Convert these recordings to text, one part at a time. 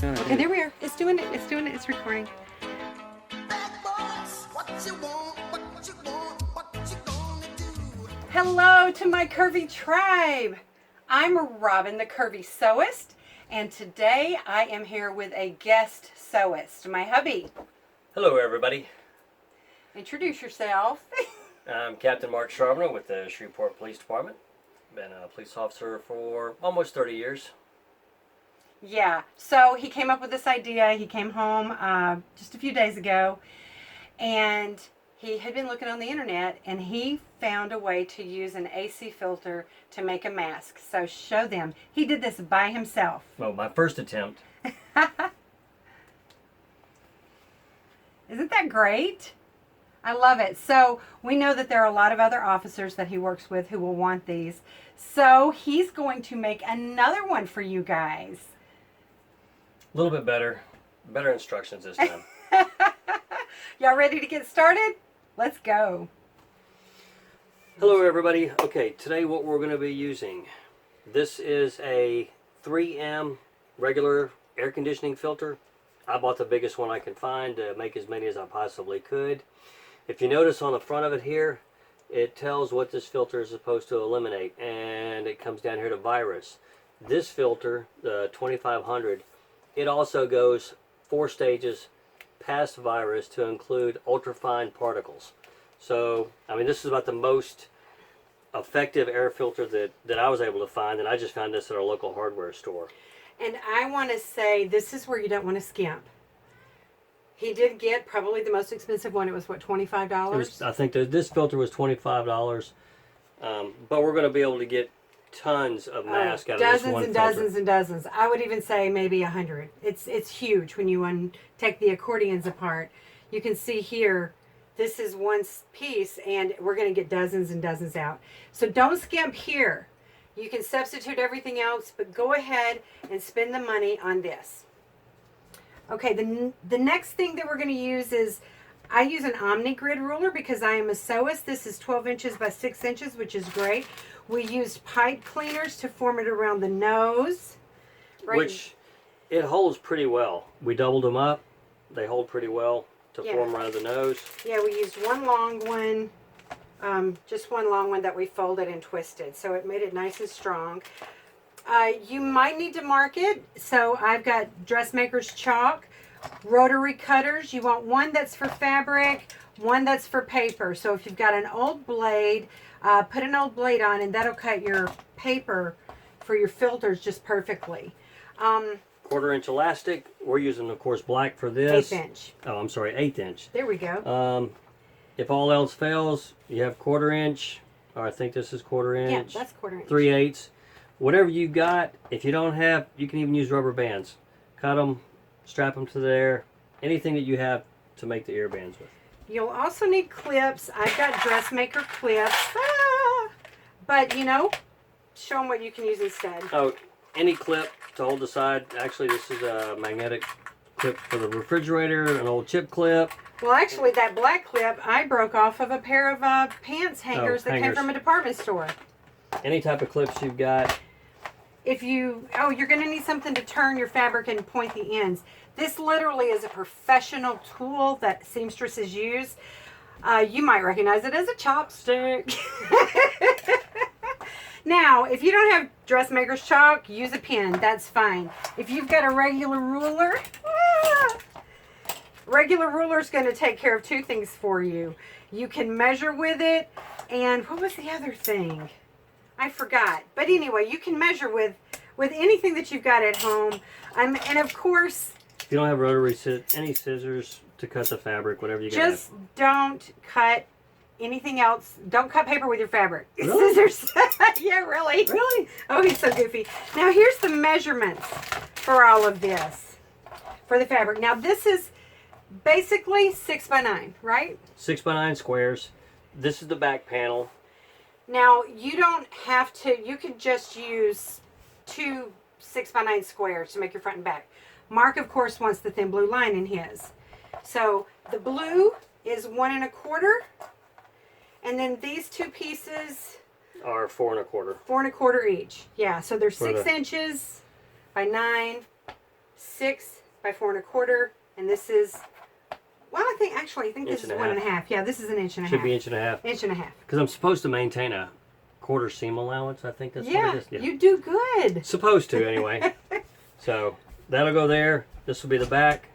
Okay, there we are. It's doing it. It's doing it. It's recording. Hello to my curvy tribe. I'm Robin, the Curvy Sewist, and today I am here with a guest sewist, my hubby. Hello, everybody. Introduce yourself. I'm Captain Mark Sharbono with the Shreveport Police Department. Been a police officer for almost 30 years. Yeah, so he came up with this idea. He came home just a few days ago, and he had been looking on the internet, and he found a way to use an AC filter to make a mask. So show them. He did this by himself. Well, my first attempt. Isn't that great? I love it. So we know that there are a lot of other officers that he works with who will want these. So he's going to make another one for you guys. A little bit better. Better instructions this time. Y'all ready to get started? Let's go. Hello, everybody. Okay, today what we're going to be using. This is a 3M regular air conditioning filter. I bought the biggest one I could find to make as many as I possibly could. If you notice on the front of it here, it tells what this filter is supposed to eliminate, and it comes down here to virus. This filter, the 2500, it also goes 4 stages past virus to include ultrafine particles. So, I mean, this is about the most effective air filter that I was able to find, and I just found this at our local hardware store. And I want to say this is where you don't want to skimp. He did get probably the most expensive one. It was what, $25? I think that this filter was $25, but we're going to be able to get tons of masks out of this one filter. dozens and dozens. I would even say maybe 100. It's huge when you take the accordions apart. You can see here, this is one piece, and we're going to get dozens and dozens out. So don't skimp here. You can substitute everything else, but go ahead and spend the money on this. Okay, the next thing that we're going to use is, I use an Omni Grid ruler because I am a sewist. This is 12 inches by 6 inches, which is great. We used pipe cleaners to form it around the nose. Right. Which, it holds pretty well. We doubled them up. They hold pretty well to form around the nose. Yeah, we used one long one, just one long one that we folded and twisted. So it made it nice and strong. You might need to mark it. So I've got dressmaker's chalk, rotary cutters. You want one that's for fabric, one that's for paper. So if you've got an old blade, put an old blade on, and that'll cut your paper for your filters just perfectly. 1/4 inch elastic. We're using, of course, black for this. 1/8 inch. Oh, I'm sorry, 1/8 inch. There we go. If all else fails, you have 1/4 inch, or I think this is 1/4 inch. Yeah, that's 1/4 inch. 3/8. Whatever you got. If you don't have, you can even use rubber bands. Cut them, strap them to there. Anything that you have to make the ear bands with. You'll also need clips. I've got dressmaker clips. But, you know, show them what you can use instead. Oh, any clip to hold the side. Actually, this is a magnetic clip for the refrigerator, an old chip clip. Well, actually, that black clip I broke off of a pair of pants hangers that came from a department store. Any type of clips you've got. If you're going to need something to turn your fabric and point the ends. This literally is a professional tool that seamstresses use. You might recognize it as a chopstick. Now, if you don't have dressmaker's chalk, use a pen. That's fine. If you've got a regular ruler, regular ruler is going to take care of 2 things for you. You can measure with it, and what was the other thing? I forgot. But anyway, you can measure with anything that you've got at home. And of course, if you don't have rotary any scissors to cut the fabric, whatever you got. Just don't cut anything else. Don't cut paper with your fabric. Really? Scissors. Yeah, really. Really? Oh, he's so goofy. Now, here's the measurements for all of this, for the fabric. Now, this is basically 6 by 9, right? 6 by 9 squares. This is the back panel. Now, you don't have to, you could just use 2 6 by 9 squares to make your front and back. Mark, of course, wants the thin blue line in his. So the blue is 1 1/4, and then these 2 pieces are 4 1/4. 4 1/4 each. Yeah, so they're 6 inches by 9, 6 by 4 1/4, and this is, well, I think this is 1.5. Yeah, this is an inch and a half. Should be inch and a half. Inch and a half. Because I'm supposed to maintain a quarter seam allowance. I think that's what it is. Yeah, you do good. Supposed to, anyway. So that'll go there. This will be the back.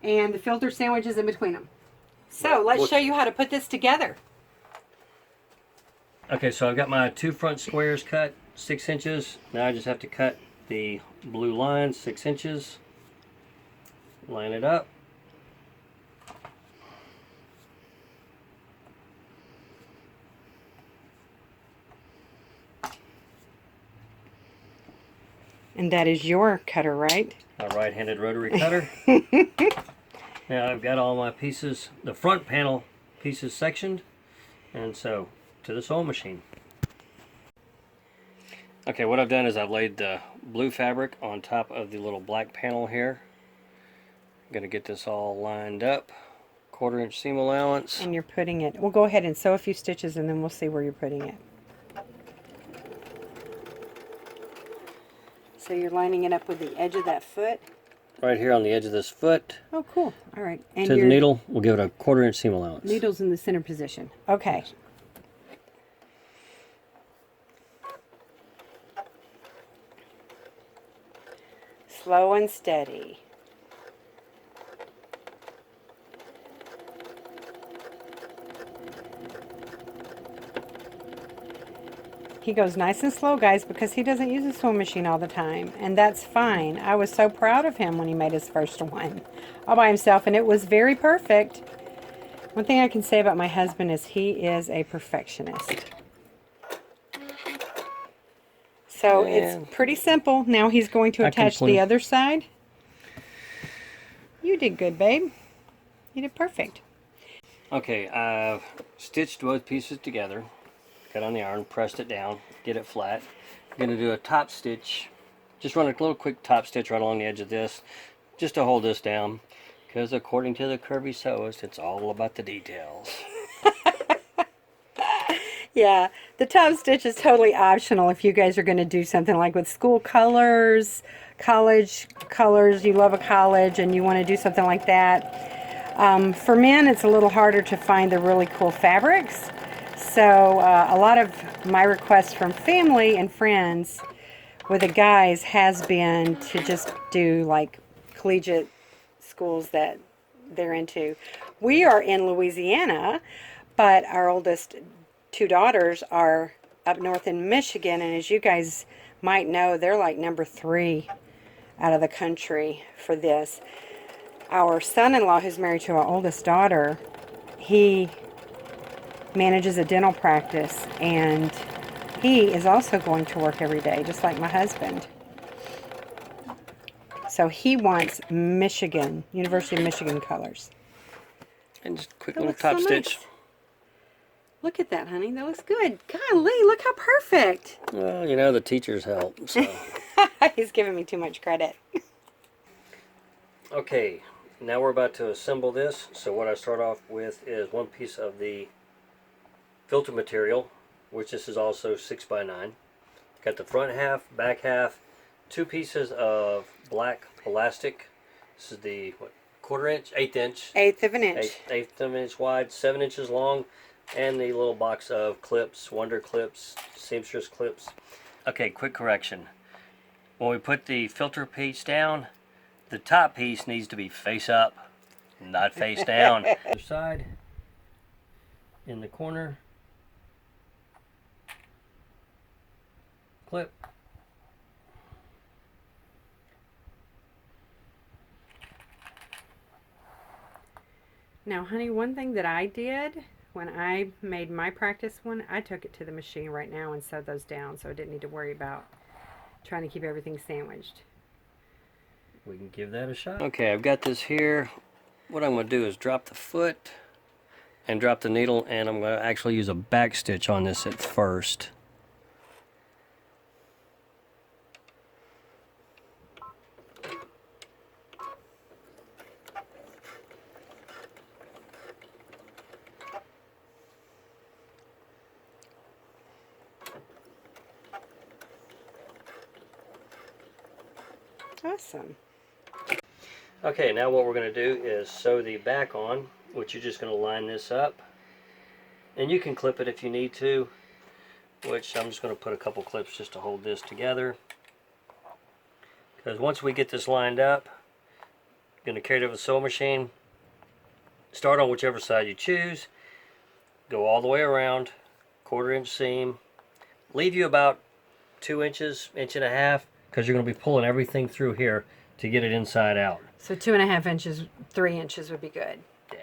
And the filter sandwiches in between them. So let's show you how to put this together. Okay, so I've got my 2 front squares cut, 6 inches. Now I just have to cut the blue line, 6 inches. Line it up. And that is your cutter, right? A right-handed rotary cutter. Now I've got all my pieces, the front panel pieces sectioned, and so to the sewing machine. Okay, what I've done is I've laid the blue fabric on top of the little black panel here. I'm going to get this all lined up. 1/4 inch seam allowance. And you're putting it, we'll go ahead and sew a few stitches and then we'll see where you're putting it. So you're lining it up with the edge of that foot? Right here on the edge of this foot. Oh, cool. All right. And to the needle, we'll give it a 1/4 inch seam allowance. Needle's in the center position. Okay. Slow and steady. He goes nice and slow, guys, because he doesn't use a sewing machine all the time, and that's fine. I was so proud of him when he made his first one all by himself, and it was very perfect. One thing I can say about my husband is he is a perfectionist. So it's pretty simple. Now he's going to attach the other side. You did good, babe. You did perfect. Okay, I've stitched both pieces together. Got on the iron, pressed it down, get it flat. I'm going to do a top stitch. Just run a little quick top stitch right along the edge of this, just to hold this down. Because according to the Curvy Sewist, it's all about the details. Yeah, the top stitch is totally optional if you guys are going to do something like with school colors, college colors, you love a college and you want to do something like that. For men, it's a little harder to find the really cool fabrics. So a lot of my requests from family and friends with the guys has been to just do like collegiate schools that they're into. We are in Louisiana, but our oldest 2 daughters are up north in Michigan, and as you guys might know, they're like number 3 out of the country for this. Our son-in-law, who's married to our oldest daughter, he manages a dental practice, and he is also going to work every day, just like my husband. So he wants Michigan, University of Michigan colors. And just a quick little top stitch. Nice. Look at that, honey. That looks good. Golly, look how perfect. Well, you know, the teachers help, so. He's giving me too much credit. Okay, now we're about to assemble this. So what I start off with is one piece of the filter material, which this is also 6 by 9. Got the front half, back half, 2 pieces of black elastic. This is the what, 1/4 inch, 1/8 inch. 1/8 of an inch. 1/8 of an inch wide, 7 inches long, and the little box of clips, Wonder clips, seamstress clips. Okay, quick correction. When we put the filter piece down, the top piece needs to be face up, not face down. Other side, in the corner, clip. Now, honey, one thing that I did when I made my practice one, I took it to the machine right now and sewed those down, so I didn't need to worry about trying to keep everything sandwiched. We can give that a shot. Okay, I've got this here. What I'm going to do is drop the foot and drop the needle, and I'm going to actually use a back stitch on this at first. Awesome. Okay, now what we're going to do is sew the back on, which you're just going to line this up. And you can clip it if you need to, which I'm just going to put a couple clips just to hold this together. Because once we get this lined up, I'm going to carry it over the sewing machine, start on whichever side you choose, go all the way around, 1/4 inch seam, leave you about 2 inches, 1.5 inches, because you're going to be pulling everything through here to get it inside out. So 2.5 inches, 3 inches would be good. Yeah.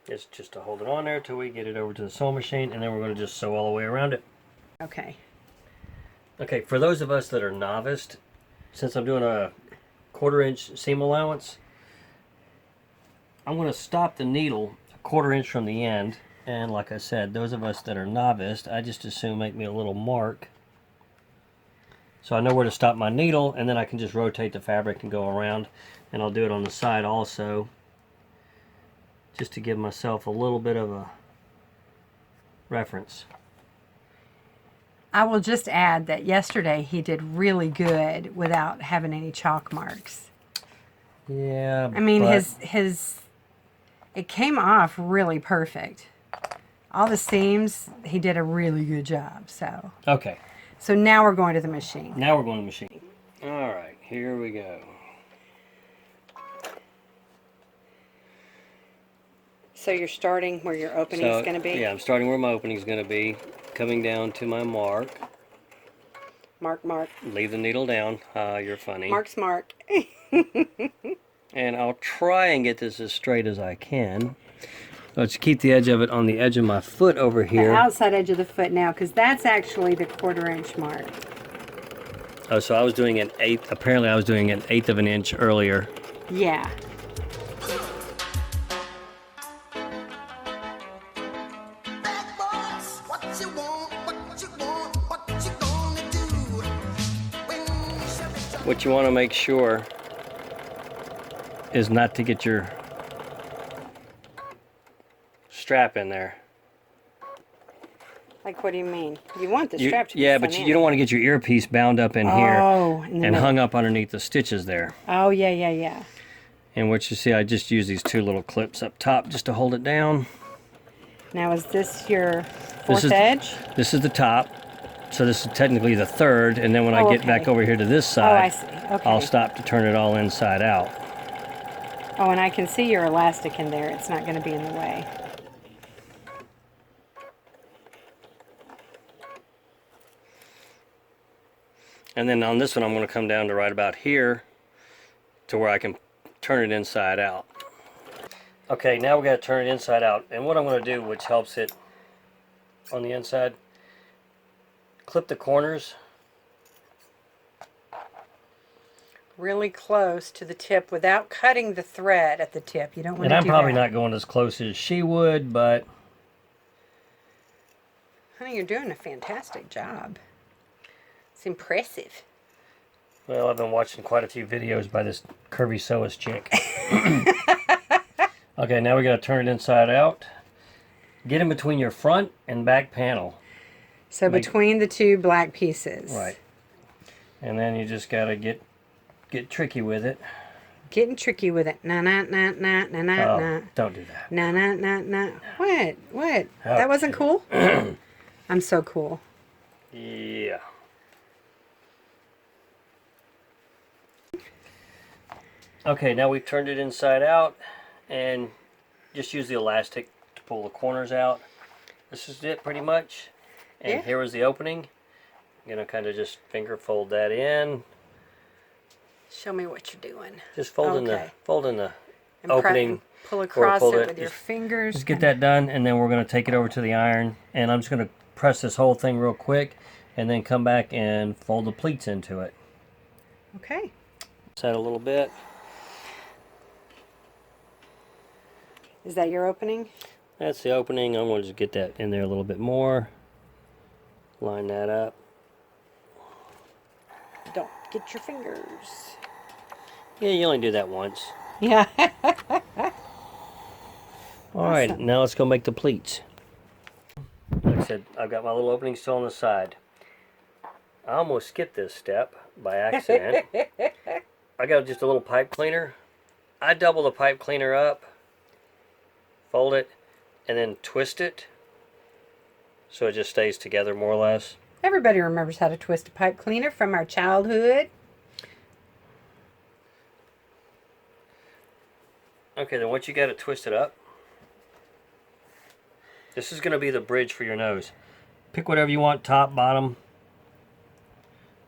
It's just to hold it on there till we get it over to the sewing machine, and then we're going to just sew all the way around it. Okay. Okay, for those of us that are novice, since I'm doing a 1/4 inch seam allowance, I'm going to stop the needle 1/4 inch from the end. And like I said, those of us that are novice, I just assume make me a little mark. So I know where to stop my needle, and then I can just rotate the fabric and go around. And I'll do it on the side also, just to give myself a little bit of a reference. I will just add that yesterday he did really good without having any chalk marks. Yeah, I mean, it came off really perfect. All the seams, he did a really good job. So okay. So now we're going to the machine. Now we're going to the machine. All right, here we go. So you're starting where your opening is going to be? Yeah, I'm starting where my opening is going to be, coming down to my mark. Mark, mark. Leave the needle down. You're funny. Mark's mark. And I'll try and get this as straight as I can. Let's keep the edge of it on the edge of my foot over here. The outside edge of the foot now, because that's actually the 1/4 inch mark. Oh, so I was doing an 1/8. Apparently I was doing an 1/8 of an inch earlier. Yeah. What you want to make sure is not to get your strap in there. Like, what do you mean? You want the strap to be yeah, sewn but in. you don't want to get your earpiece bound up in here in the and middle. hung up underneath the stitches there. Oh, yeah, yeah, yeah. And what you see, I just use these 2 little clips up top just to hold it down. Now, is this your fourth edge? This is the top. So this is technically the 3rd, and then when I get back over here to this side, I see. Okay. I'll stop to turn it all inside out. Oh, and I can see your elastic in there. It's not going to be in the way. And then on this one, I'm going to come down to right about here to where I can turn it inside out. Okay, now we got to turn it inside out. And what I'm going to do, which helps it on the inside, clip the corners Really close to the tip without cutting the thread at the tip. You don't want to do that. And I'm probably not going as close as she would, but... Honey, you're doing a fantastic job. It's impressive. Well, I've been watching quite a few videos by this Curvy Sewist chick. Okay, now we got to turn it inside out. Get in between your front and back panel. So between the 2 black pieces. Right. And then you just got to get tricky with it. Getting tricky with it. Na na na na na na Oh, na. don't do that. Na na na na. What? What? That wasn't cool? I'm so cool. Yeah. Okay, now we've turned it inside out, and just use the elastic to pull the corners out. This is it pretty much. And here was the opening. I'm going to kind of just finger fold that in. Show me what you're doing. Just folding the And opening. Pull across pull it it. with your fingers. Just get that done, and then we're going to take it over to the iron, and I'm just going to press this whole thing real quick, and then come back and fold the pleats into it. Okay. Set a little bit. Is that your opening? That's the opening. I'm going to just get that in there a little bit more. Line that up. Don't get your fingers. Yeah, you only do that once. Yeah. Alright, now let's go make the pleats. Like I said, I've got my little opening still on the side. I almost skipped this step by accident. I got just a little pipe cleaner. I double the pipe cleaner up, fold it, and then twist it so it just stays together more or less. Everybody remembers how to twist a pipe cleaner from our childhood. Okay, then once you got it twisted up, this is going to be the bridge for your nose. Pick whatever you want, top, bottom.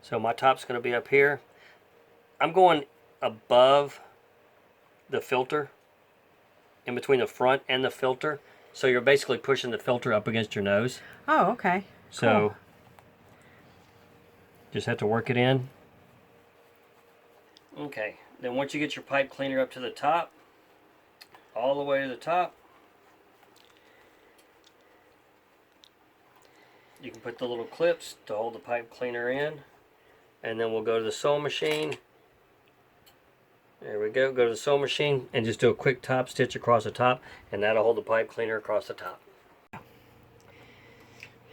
So my top's going to be up here. I'm going above the filter, in between the front and the filter. So you're basically pushing the filter up against your nose. Oh, okay. So cool. Just have to work it in. Okay, then once you get your pipe cleaner up to the top, all the way to the top, you can put the little clips to hold the pipe cleaner in, and then we'll go to the sewing machine. There we go. Go to the sewing machine and just do a quick top stitch across the top, and that'll hold the pipe cleaner across the top.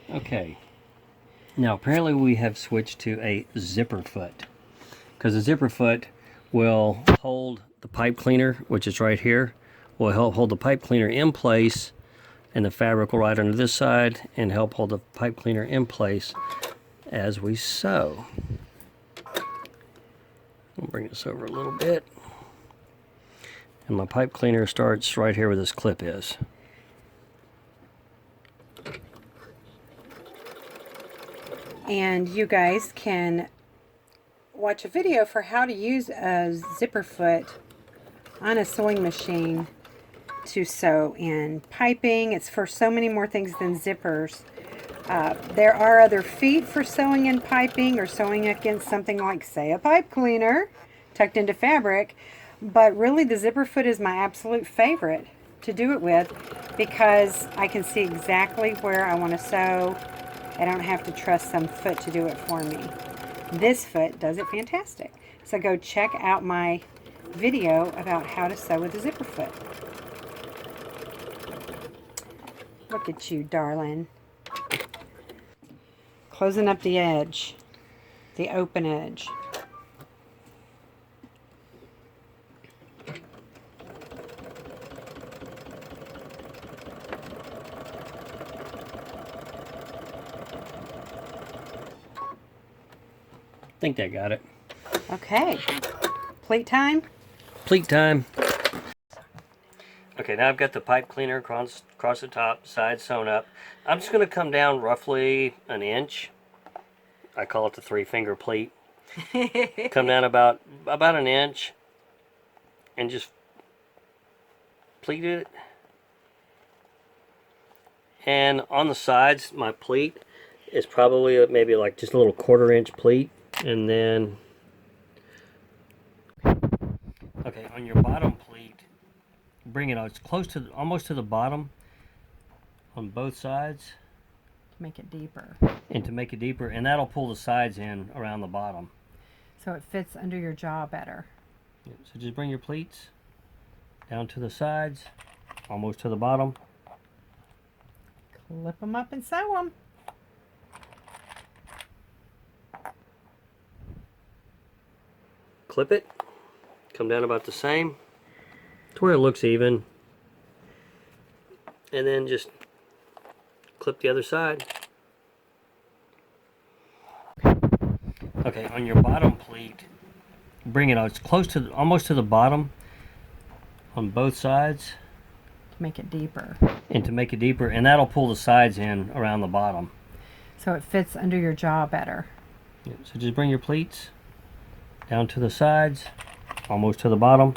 Okay. Now apparently we have switched to a zipper foot, because the zipper foot will hold the pipe cleaner, which is right here, will help hold the pipe cleaner in place, and the fabric will ride under this side and help hold the pipe cleaner in place as we sew. I'll bring this over a little bit. And my pipe cleaner starts right here where this clip is. And you guys can watch a video for how to use a zipper foot on a sewing machine to sew in piping. It's for so many more things than zippers. There are other feet for sewing in piping or sewing against something like, say, a pipe cleaner tucked into fabric. But really the zipper foot is my absolute favorite to do it with, because I can see exactly where I want to sew. I don't have to trust some foot to do it for me. This foot does it fantastic. So go check out my video about how to sew with a zipper foot. Look at you, darling. Closing up the edge, the open edge. I think that got it. Okay. Pleat time? Pleat time. Okay, now I've got the pipe cleaner across the top, sides sewn up. I'm just going to come down roughly an inch. I call it the 3-finger pleat. Come down about an inch and just pleat it. And on the sides, my pleat is probably maybe like just a little 1/4 inch pleat. And then, okay, on your bottom pleat, bring it out. It's close to, almost to the bottom on both sides. Make it deeper. And to make it deeper, and that'll pull the sides in around the bottom. So it fits under your jaw better. Yeah, so just bring your pleats down to the sides, almost to the bottom. Clip them up and sew them. Clip it, come down about the same to where it looks even, and then just clip the other side. Okay, on your bottom pleat, bring it out. It's close to, almost to the bottom on both sides. Make it deeper. And to make it deeper, and that'll pull the sides in around the bottom. So it fits under your jaw better. Yeah, so just bring your pleats down to the sides, almost to the bottom.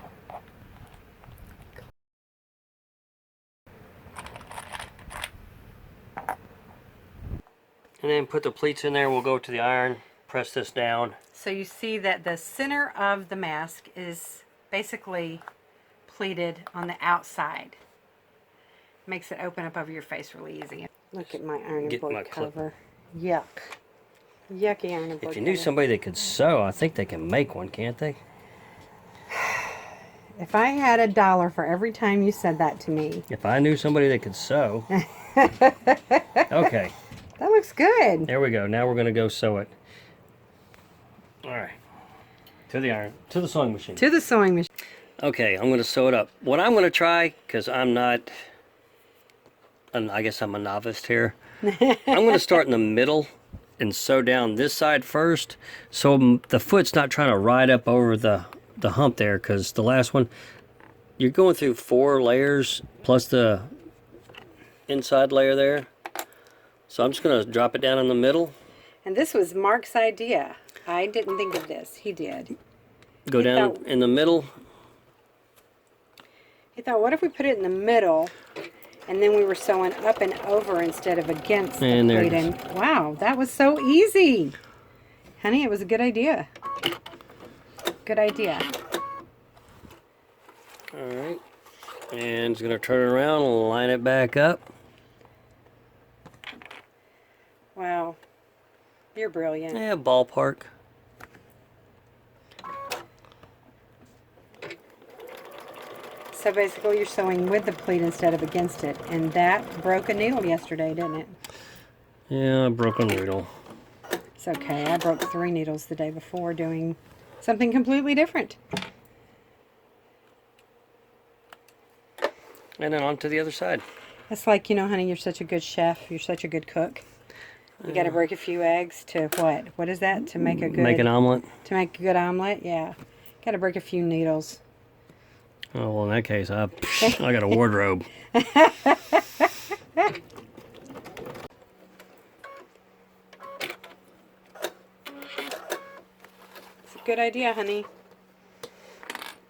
And then put the pleats in there. We'll go to the iron, press this down. So you see that the center of the mask is basically pleated on the outside. Makes it open up over your face really easy. Look at my ironing board cover. Yuck. Yucky ironing board. If you knew somebody that could sew, I think they can make one, can't they? If I had $1 for every time you said that to me. If I knew somebody that could sew. Okay. That looks good. There we go. Now we're going to go sew it. To the iron, to the sewing machine. To the sewing machine. Okay, I'm going to sew it up. What I'm going to try, because I'm not, I guess I'm a novice here. I'm going to start in the middle and sew down this side first, so the foot's not trying to ride up over the hump there, because the last one, you're going through 4 layers plus the inside layer there. So I'm just going to drop it down in the middle. And this was Mark's idea. I didn't think of this. He did. Go down in the middle. He thought, what if we put it in the middle, and then we were sewing up and over instead of against the pleating? Wow, that was so easy. Honey, it was a good idea. Good idea. Alright. And just going to turn it around and line it back up. Wow. You're brilliant. Yeah, ballpark. So basically you're sewing with the pleat instead of against it. And that broke a needle yesterday, didn't it? Yeah, I broke a needle. It's okay. I broke 3 needles the day before doing something completely different. And then on to the other side. That's like, you know, honey, you're such a good chef. You're such a good cook. You got to break a few eggs to what? What is that? To make a good... Make an omelet. To make a good omelet? Yeah. Got to break a few needles. Oh, well, in that case, I got a wardrobe. It's a good idea, honey.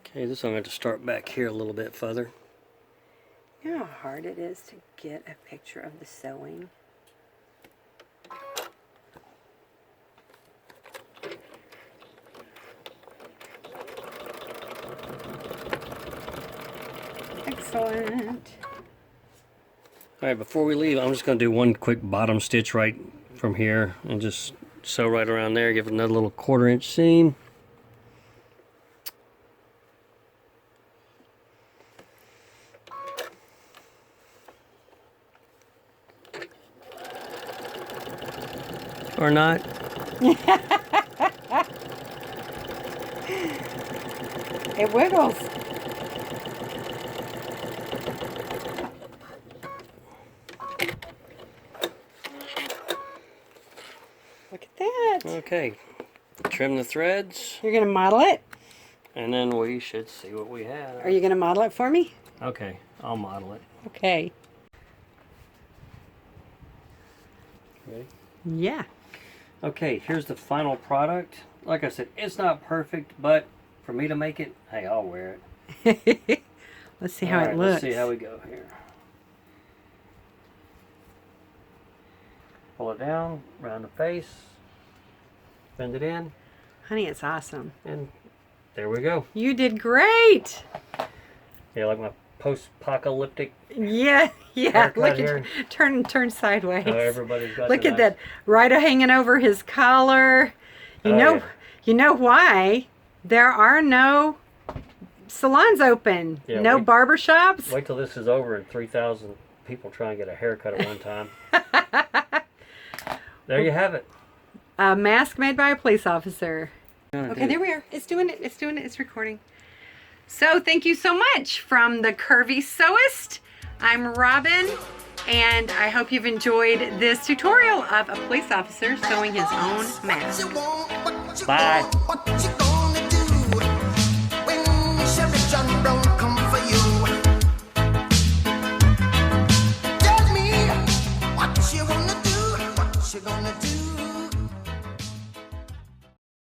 Okay, this I'm going to start back here a little bit further. You know how hard it is to get a picture of the sewing? Excellent. Alright, before we leave, I'm just going to do one quick bottom stitch right from here and just sew right around there, give it another little 1/4 inch seam. Or not. It wiggles. Look at that. Okay, trim the threads, You're going to model it? and then we should see what we have. Are you going to model it for me? Okay, I'll model it. Okay. Ready? Yeah. Okay, here's the final product. Like I said, it's not perfect, but for me to make it, hey, I'll wear it. Let's see how it looks. Let's see how we go here. Pull it down, around the face, bend it in, Honey, it's awesome. and there we go. You did great. Yeah, like my post-apocalyptic. Yeah, yeah. Haircut Look here. at turn sideways. How everybody's got Look the at that rider hanging over his collar. You Oh, know, yeah. you know why? There are no salons open. Yeah, no wait- barber shops. Wait till this is over and 3,000 people try and get a haircut at one time. There you have it. A mask made by a police officer. Okay, do- there we are. It's doing it. It's doing it. It's recording. So thank you so much from the Curvy Sewist. I'm Robin, and I hope you've enjoyed this tutorial of a police officer sewing his own mask. Bye. What you gonna do when Sheriff John Brown come for you? Tell me what you gonna do, what you gonna do.